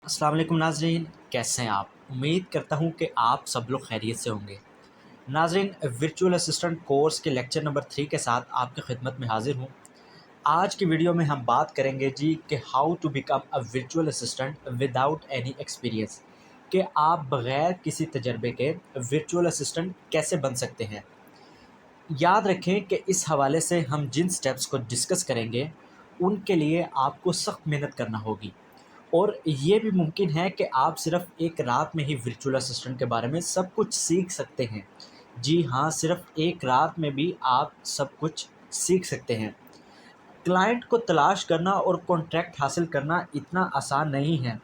अस्सलाम वालेकुम नाज़रीन, कैसे हैं आप? उम्मीद करता हूं कि आप सब लोग खैरियत से होंगे। नाज़रीन, वर्चुअल असिस्टेंट कोर्स के लेक्चर नंबर 3 के साथ आपकी खिदमत में हाज़िर हूं। आज की वीडियो में हम बात करेंगे जी कि how to become a virtual assistant without any experience, कि आप बग़ैर किसी तजर्बे के वर्चुअल असिस्टेंट कैसे बन सकते हैं। याद रखें कि इस हवाले से हम जिन स्टेप्स को डिस्कस करेंगे, उनके लिए आपको सख्त मेहनत करना होगी। और ये भी मुमकिन है कि आप सिर्फ़ एक रात में ही वर्चुअल असिस्टेंट के बारे में सब कुछ सीख सकते हैं। जी हाँ, सिर्फ़ एक रात में भी आप सब कुछ सीख सकते हैं। क्लाइंट को तलाश करना और कॉन्ट्रैक्ट हासिल करना इतना आसान नहीं है,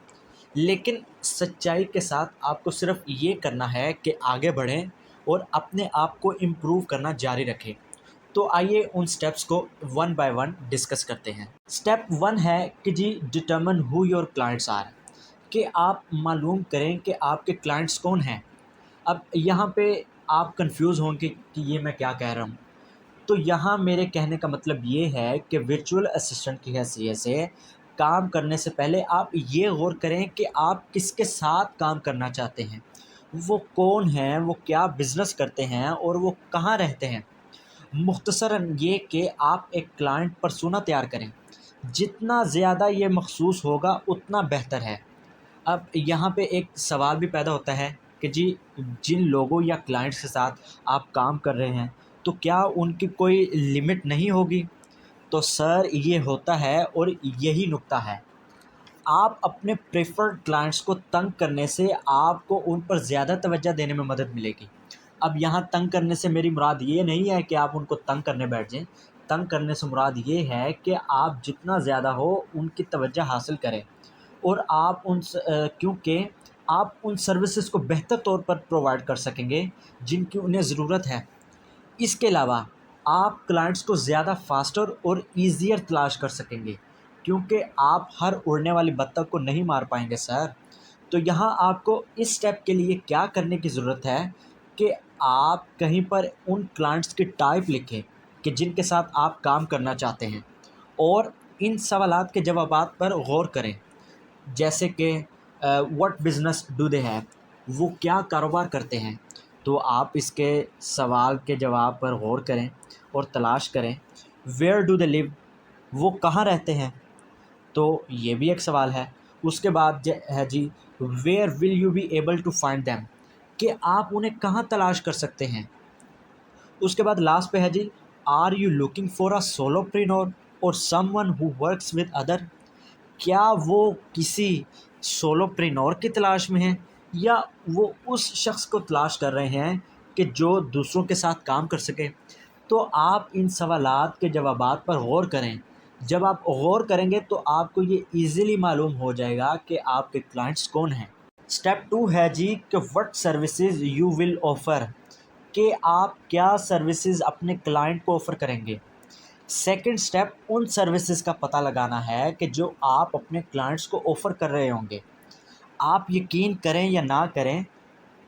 लेकिन सच्चाई के साथ आपको सिर्फ़ ये करना है कि आगे बढ़ें और अपने आप को इम्प्रूव करना जारी रखें। तो आइए उन स्टेप्स को वन बाय वन डिस्कस करते हैं। स्टेप 1 है कि जी determine who your clients are, कि आप मालूम करें कि आपके क्लाइंट्स कौन हैं। अब यहाँ पे आप कंफ्यूज होंगे कि ये मैं क्या कह रहा हूँ। तो यहाँ मेरे कहने का मतलब ये है कि वर्चुअल असिस्टेंट की हैसियत से काम करने से पहले आप ये गौर करें कि आप किसके साथ काम करना चाहते हैं, वो कौन हैं, वो क्या बिज़नेस करते हैं और वो कहाँ रहते हैं। मुख्तसरन ये कि आप एक क्लाइंट पर्सोना तैयार करें। जितना ज़्यादा ये मखसूस होगा उतना बेहतर है। अब यहाँ पे एक सवाल भी पैदा होता है कि जी जिन लोगों या क्लाइंट्स के साथ आप काम कर रहे हैं, तो क्या उनकी कोई लिमिट नहीं होगी? तो सर ये होता है और यही नुक्ता है। आप अपने प्रेफर्ड क्लाइंट्स को तंग करने से आपको उन पर ज़्यादा तवज्जो देने में मदद मिलेगी। अब यहाँ तंग करने से मेरी मुराद ये नहीं है कि आप उनको तंग करने बैठ जाएँ। तंग करने से मुराद ये है कि आप जितना ज़्यादा हो उनकी तवज्जो हासिल करें और आप क्योंकि आप उन सर्विसेज़ को बेहतर तौर पर प्रोवाइड कर सकेंगे जिनकी उन्हें ज़रूरत है। इसके अलावा आप क्लाइंट्स को ज़्यादा फास्टर और ईज़ियर तलाश कर सकेंगे, क्योंकि आप हर उड़ने वाली बत्तख को नहीं मार पाएंगे सर। तो यहाँ आपको इस स्टेप के लिए क्या करने की ज़रूरत है कि आप कहीं पर उन क्लाइंट्स की टाइप लिखें कि जिनके साथ आप काम करना चाहते हैं, और इन सवालात के जवाबात पर गौर करें। जैसे कि what business do they have, वो क्या कारोबार करते हैं। तो आप इसके सवाल के जवाब पर गौर करें और तलाश करें। वेयर डू दे लिव, वो कहाँ रहते हैं, तो ये भी एक सवाल है। उसके बाद है जी where will you be able to find them, कि आप उन्हें कहाँ तलाश कर सकते हैं। उसके बाद लास्ट पे है जी are you looking for a solopreneur or someone who works with other, क्या वो किसी सोलोप्रेन्योर की तलाश में हैं या वो उस शख्स को तलाश कर रहे हैं कि जो दूसरों के साथ काम कर सके। तो आप इन सवालात के जवाबात पर गौर करें। जब आप गौर करेंगे तो आपको ये ईज़िली मालूम हो जाएगा कि आपके क्लाइंट्स कौन हैं। स्टेप 2 है जी कि what services you will offer, कि आप क्या सर्विसेज अपने क्लाइंट को ऑफ़र करेंगे। सेकंड स्टेप उन सर्विसेज का पता लगाना है कि जो आप अपने क्लाइंट्स को ऑफ़र कर रहे होंगे। आप यकीन करें या ना करें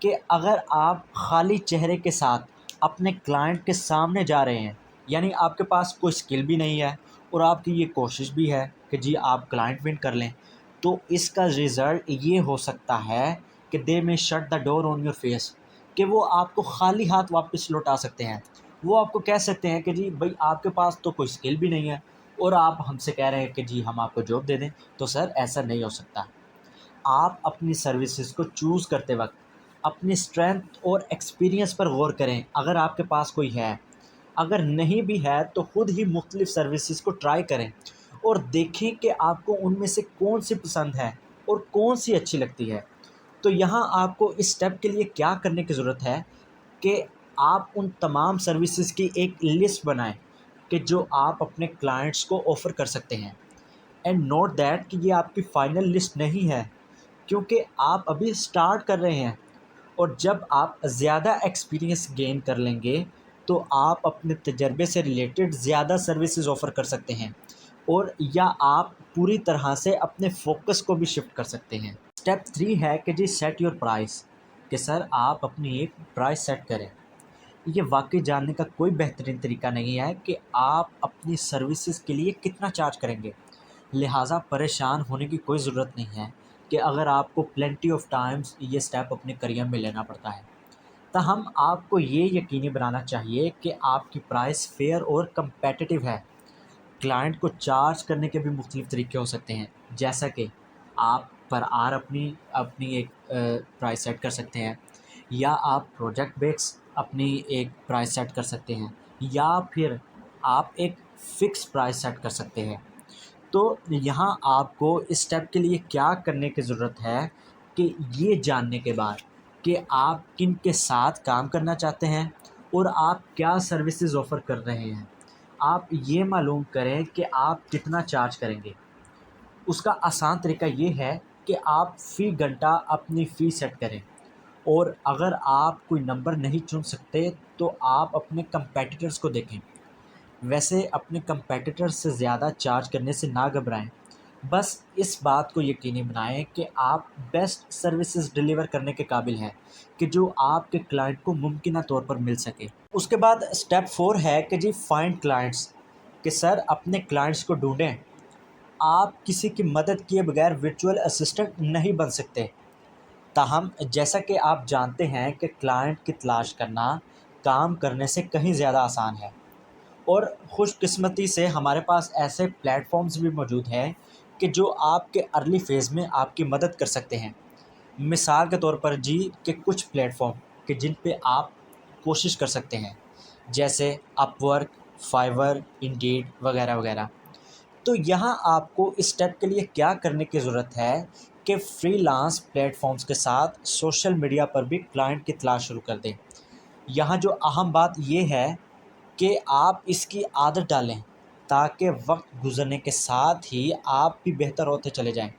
कि अगर आप खाली चेहरे के साथ अपने क्लाइंट के सामने जा रहे हैं, यानी आपके पास कोई स्किल भी नहीं है और आपकी ये कोशिश भी है कि जी आप क्लाइंट विन कर लें, तो इसका रिज़ल्ट ये हो सकता है कि दे में shut the door on your face, कि वो आपको खाली हाथ वापस लौटा सकते हैं। वो आपको कह सकते हैं कि जी भाई आपके पास तो कोई स्किल भी नहीं है और आप हमसे कह रहे हैं कि जी हम आपको जॉब दे दें। तो सर ऐसा नहीं हो सकता। आप अपनी सर्विसेज को चूज़ करते वक्त अपनी स्ट्रेंथ और एक्सपीरियंस पर गौर करें, अगर आपके पास कोई है। अगर नहीं भी है तो ख़ुद ही मुख्तलिफ़ सर्विसेज को ट्राई करें और देखें कि आपको उनमें से कौन सी पसंद है और कौन सी अच्छी लगती है। तो यहाँ आपको इस स्टेप के लिए क्या करने की ज़रूरत है कि आप उन तमाम सर्विसेज की एक लिस्ट बनाएं कि जो आप अपने क्लाइंट्स को ऑफ़र कर सकते हैं। एंड नोट दैट कि ये आपकी फ़ाइनल लिस्ट नहीं है, क्योंकि आप अभी स्टार्ट कर रहे हैं। और जब आप ज़्यादा एक्सपीरियंस गेन कर लेंगे तो आप अपने तजर्बे से रिलेटेड ज़्यादा सर्विसेज ऑफ़र कर सकते हैं, और या आप पूरी तरह से अपने फोकस को भी शिफ्ट कर सकते हैं। स्टेप 3 है कि जी सेट योर प्राइस, कि सर आप अपनी एक प्राइस सेट करें। ये वाकई जानने का कोई बेहतरीन तरीका नहीं है कि आप अपनी सर्विसेज के लिए कितना चार्ज करेंगे। लिहाजा परेशान होने की कोई ज़रूरत नहीं है। کہ اگر آپ کو پلینٹی آف ٹائمز یہ سٹیپ اپنے کریئر میں لینا پڑتا ہے، تاہم آپ کو یہ یقینی بنانا چاہیے کہ آپ کی پرائس فیئر اور کمپیٹیٹیو ہے۔ کلائنٹ کو چارج کرنے کے بھی مختلف طریقے ہو سکتے ہیں، جیسا کہ آپ پر آر اپنی اپنی ایک پرائس سیٹ کر سکتے ہیں، یا آپ پروجیکٹ بیس اپنی ایک پرائس سیٹ کر سکتے ہیں، یا پھر آپ ایک فکس پرائس سیٹ کر سکتے ہیں۔ تو یہاں آپ کو اس اسٹیپ کے لیے کیا کرنے کی ضرورت ہے کہ یہ جاننے کے بعد کہ آپ کن کے ساتھ کام کرنا چاہتے ہیں اور آپ کیا سروسز آفر کر رہے ہیں، آپ یہ معلوم کریں کہ آپ کتنا چارج کریں گے۔ اس کا آسان طریقہ یہ ہے کہ آپ فی گھنٹہ اپنی فی سیٹ کریں، اور اگر آپ کوئی نمبر نہیں چن سکتے تو آپ اپنے کمپیٹیٹرز کو دیکھیں۔ ویسے اپنے کمپیٹیٹرز سے زیادہ چارج کرنے سے نہ گھبرائیں، بس اس بات کو یقینی بنائیں کہ آپ بیسٹ سروسز ڈیلیور کرنے کے قابل ہیں کہ جو آپ کے کلائنٹ کو ممکنہ طور پر مل سکے۔ اس کے بعد اسٹیپ 4 ہے کہ جی فائنڈ کلائنٹس، کہ سر اپنے کلائنٹس کو ڈھونڈیں۔ آپ کسی کی مدد کیے بغیر ورچوئل اسسٹنٹ نہیں بن سکتے، تاہم جیسا کہ آپ جانتے ہیں کہ کلائنٹ کی تلاش کرنا کام کرنے سے کہیں زیادہ آسان ہے، اور خوش قسمتی سے ہمارے پاس ایسے پلیٹ فارمز بھی موجود ہیں کہ جو آپ کے ارلی فیز میں آپ کی مدد کر سکتے ہیں۔ مثال کے طور پر جی کہ کچھ پلیٹ فارم کہ جن پہ آپ کوشش کر سکتے ہیں، جیسے اپ ورک، فائیور، انڈیڈ وغیرہ وغیرہ۔ تو یہاں آپ کو اس اسٹیپ کے لیے کیا کرنے کی ضرورت ہے کہ فری لانس پلیٹ فارمز کے ساتھ سوشل میڈیا پر بھی کلائنٹ کی تلاش شروع کر دیں۔ یہاں جو اہم بات یہ ہے کہ آپ اس کی عادت ڈالیں تاکہ وقت گزرنے کے ساتھ ہی آپ بھی بہتر ہوتے چلے جائیں۔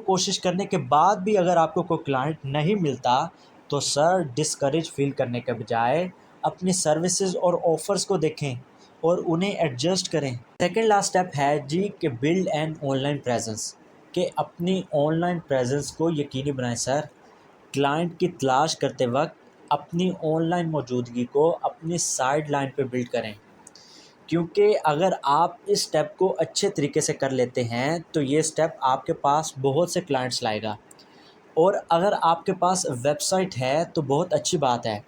کوشش کرنے کے بعد بھی اگر آپ کو کوئی کلائنٹ نہیں ملتا تو سر ڈسکریج فیل کرنے کے بجائے اپنی سروسز اور آفرز کو دیکھیں اور انہیں ایڈجسٹ کریں۔ سیکنڈ لاسٹ اسٹیپ ہے جی کہ build an online presence, کہ اپنی آن لائن پریزنس کو یقینی بنائیں سر۔ کلائنٹ کی تلاش کرتے وقت اپنی آن لائن موجودگی کو اپنی سائڈ لائن پہ بلڈ کریں، کیونکہ اگر آپ اس سٹیپ کو اچھے طریقے سے کر لیتے ہیں تو یہ سٹیپ آپ کے پاس بہت سے کلائنٹس لائے گا۔ اور اگر آپ کے پاس ویب سائٹ ہے تو بہت اچھی بات ہے،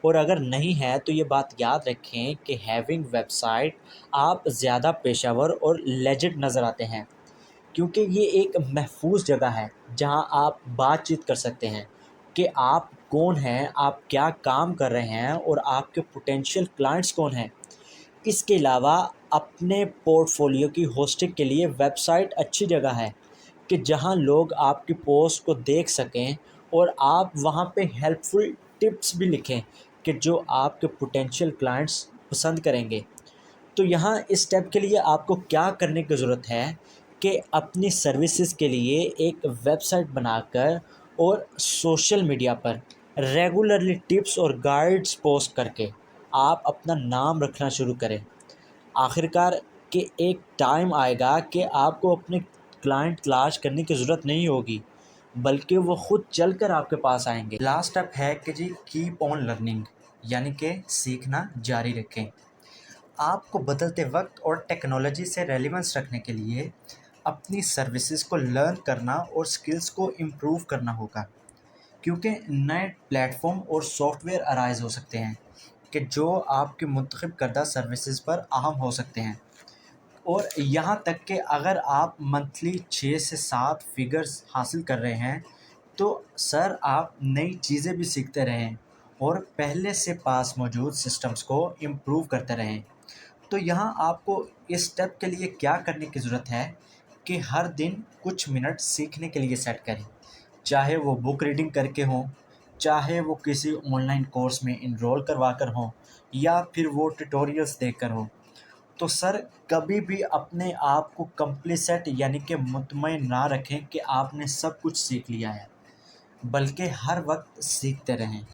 اور اگر نہیں ہے تو یہ بات یاد رکھیں کہ ہیونگ ویب سائٹ آپ زیادہ پیشہ ور اور لیجٹ نظر آتے ہیں، کیونکہ یہ ایک محفوظ جگہ ہے جہاں آپ بات چیت کر سکتے ہیں کہ آپ کون ہیں، آپ کیا کام کر رہے ہیں، اور آپ کے پوٹینشیل کلائنٹس کون ہیں۔ اس کے علاوہ اپنے پورٹ فولیو کی ہوسٹنگ کے لیے ویب سائٹ اچھی جگہ ہے کہ جہاں لوگ آپ کی پوسٹ کو دیکھ سکیں، اور آپ وہاں پہ ہیلپ فل ٹپس بھی لکھیں کہ جو آپ کے پوٹینشیل کلائنٹس پسند کریں گے۔ تو یہاں اس سٹیپ کے لیے آپ کو کیا کرنے کی ضرورت ہے کہ اپنی سروسز کے لیے ایک ویب سائٹ بنا کر اور سوشل میڈیا پر ریگولرلی ٹپس اور گائیڈز پوسٹ کر کے آپ اپنا نام رکھنا شروع کریں۔ آخرکار کہ ایک ٹائم آئے گا کہ آپ کو اپنے کلائنٹ تلاش کرنے کی ضرورت نہیں ہوگی، بلکہ وہ خود چل کر آپ کے پاس آئیں گے۔ لاسٹ اسٹیپ ہے کہ جی کیپ آن لرننگ، یعنی کہ سیکھنا جاری رکھیں۔ آپ کو بدلتے وقت اور ٹیکنالوجی سے ریلیونس رکھنے کے لیے اپنی سروسز کو لرن کرنا اور سکلز کو امپروو کرنا ہوگا، کیونکہ نئے پلیٹ فارم اور سافٹ ویئر ارائز ہو سکتے ہیں کہ جو آپ کے منتخب کردہ سروسز پر اہم ہو سکتے ہیں۔ اور یہاں تک کہ اگر آپ منتھلی 6 سے 7 فگرز حاصل کر رہے ہیں تو سر آپ نئی چیزیں بھی سیکھتے رہیں اور پہلے سے پاس موجود سسٹمز کو امپروو کرتے رہیں۔ تو یہاں آپ کو اس سٹیپ کے لیے کیا کرنے کی ضرورت ہے کہ ہر دن کچھ منٹ سیکھنے کے لیے سیٹ کریں، چاہے وہ بک ریڈنگ کر کے ہوں، چاہے وہ کسی آن لائن کورس میں انرول کروا کر ہوں، یا پھر وہ ٹیوٹوریلز دیکھ کر ہوں۔ تو سر کبھی بھی اپنے آپ کو کمپلیسٹ یعنی کہ مطمئن نہ رکھیں کہ آپ نے سب کچھ سیکھ لیا ہے، بلکہ ہر وقت سیکھتے رہیں۔